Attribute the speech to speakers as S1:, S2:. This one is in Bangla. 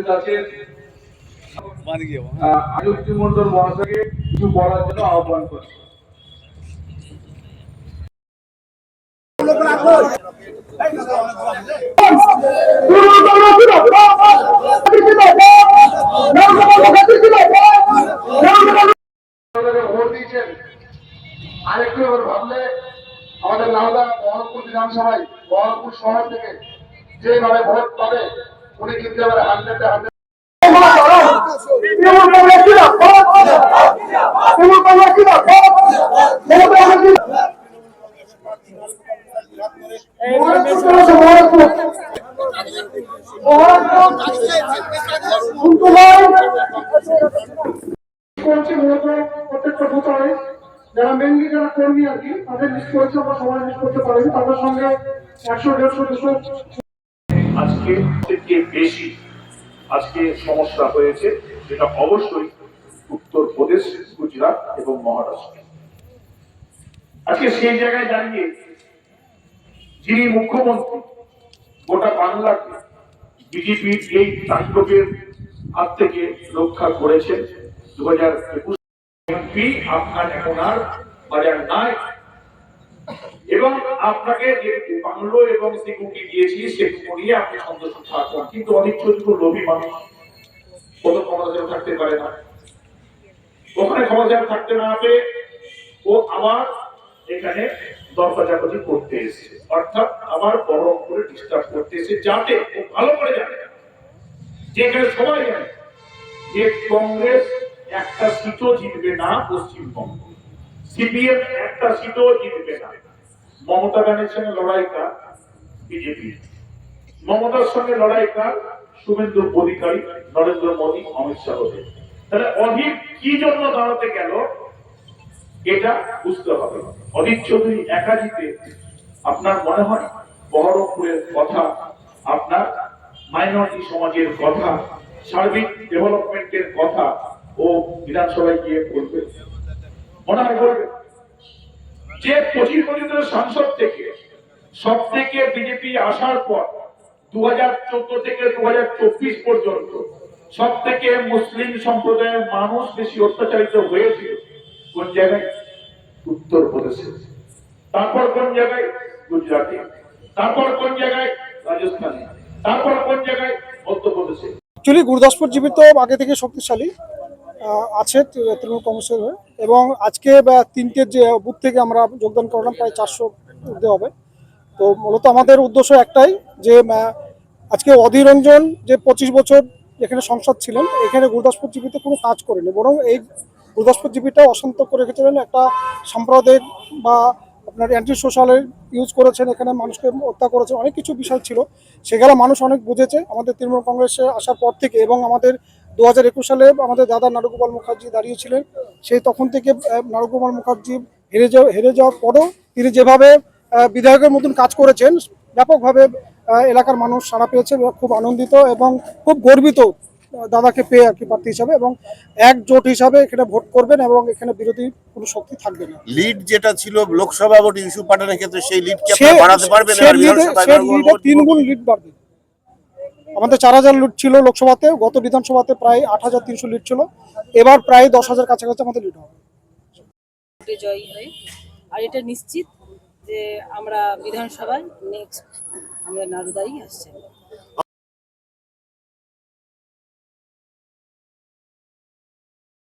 S1: উপস্থিত আছেন আয়ুক্তি মন্ডল মহাশয়কে কিছু বলার জন্য আহ্বান করছি। ভোট দিয়েছেন আরেকটু এবার ভাবলে আমাদের নাওদা বহরমপুর বিধানসভায় বহরমপুর শহর থেকে যেভাবে ভোট পাবে উনি কিন্তু এবার 100-100 প্রত্যেকটা ভোটারে যারা মেনলি যারা কর্মী আর কি তাদের লিস্ট করেছে, আমরা সবাই লিস্ট করতে পারিনি, তাদের সঙ্গে 100-150
S2: আজকে থেকে বেশি আজকে সমস্যা হয়েছে, যেটা অবশ্যই উত্তরপ্রদেশ, গুজরাট এবং মহারাষ্ট্র। আজকে সেই জায়গায় দাঁড়িয়ে যিনি মুখ্যমন্ত্রী গোটা বাংলাকে বিজেপির এই তাণ্ডবের হাত থেকে রক্ষা করেছেন 2021 এমপি আপনার এখন আর বাজার নাই, এবং আপনাকে যে বাংলো এবং সিকিউরিটি দিয়েছি সেটুকু নিয়ে আপনি সন্তুষ্ট থাকুন। কিন্তু অনেক ছোট লোভী মানুষ কত ক্ষমতা থাকতে পারে না, ওখানে ক্ষমতা থাকতে না পেয়ে ও আবার এখানে দরকারি করতে এসেছে, অর্থাৎ আবার বহরমপুরে ডিস্টার্ব করতে এসেছে, যাতে ও ভালো করে জানে যে এখানে সবাই জানে যে কংগ্রেস একটা সিটও জিতবে না পশ্চিমবঙ্গ, সিপিএম একটা সিটও জিতবে না। মমতা ব্যানার্জির সঙ্গে লড়াইটা বিজেপি, মমতার সঙ্গে লড়াইটা শুভেন্দু অধিকারী, নরেন্দ্র মোদী, অমিত শাহ। তাহলে অধীর কি জন্য দাঁড়াতে গেল এটা বুঝতে হবে। অধীর চৌধুরী একা জিতে আপনার মনে হয় বহরমপুরের কথা, আপনার মাইনরিটি সমাজের কথা, সার্বিক ডেভেলপমেন্টের কথা ও বিধানসভায় গিয়ে বলবে? মনে হয় বলবে? যে 25 বছরের সাংসদ থেকে সব থেকে বিজেপি আসার পর 2014 থেকে 2024 পর্যন্ত সব থেকে মুসলিম সম্প্রদায়ের মানুষ বেশি অত্যাচারিত হয়েছিল কোন জায়গায়? উত্তরপ্রদেশে। তারপর কোন জায়গায়? গুজরাটে। তারপর কোন জায়গায়? রাজস্থানে। তারপর কোন জায়গায়? মধ্যপ্রদেশে।
S3: অ্যাকচুয়ালি গুরুদাসপুর জীবিত তো আগে থেকে শক্তিশালী আছে তৃণমূল কংগ্রেসের হয়ে, এবং আজকে 3টে যে বুথ থেকে আমরা যোগদান করলাম, প্রায় 400 ঊর্ধ্বে হবে। তো মূলত আমাদের উদ্দেশ্য একটাই যে আজকে অধীর রঞ্জন যে 25 বছর এখানে সংসদ ছিলেন, এখানে গুরুদাসপুর জীবিতে কোনো কাজ করেনি, বরং এই গুরুদাসপুর জীবিটা অশান্ত করে রেখেছিলেন, একটা সাম্প্রদায়িক বা আপনার অ্যান্টি সোশ্যালের ইউজ করেছেন, এখানে মানুষকে হত্যা করেছেন, অনেক কিছু বিষয় ছিল, সেগুলো মানুষ অনেক বুঝেছে আমাদের তৃণমূল কংগ্রেসে আসার পর থেকে। এবং আমাদের 2021 সালে আমাদের দাদা নারুগোপাল মুখার্জি দাঁড়িয়েছিলেন, সেই তখন থেকে নারুগোপাল মুখার্জি হেরে যাওয়ার পরেও তিনি যেভাবে বিধায়কের মতন কাজ করেছেন, ব্যাপকভাবে এলাকার মানুষ সাড়া পেয়েছে, খুব আনন্দিত এবং খুব গর্বিত দাদাকে পেয়ে আর কি প্রার্থী হিসাবে, এবং একজোট হিসাবে এখানে ভোট করবেন এবং এখানে বিরোধী কোনো শক্তি থাকবে না।
S4: লিড যেটা ছিল লোকসভা ভোট ইস্যু পাঠানোর ক্ষেত্রে, সেই লিড কি আপনারা বাড়াতে পারবেন?
S3: সেই লিডে 3 গুণ লিড বাড়বে। আমাদের 4000 লিড ছিল লোকসভাতে, গত বিধানসভাতে প্রায় 8300 লিড ছিল, এবার প্রায় 10,000 কাছাকাছি আমাদের লিড হবে।
S5: জয়ী হয়, আর এটা নিশ্চিত যে আমরা বিধানসভায় নেক্সট আমরা নারুদাই আসছে।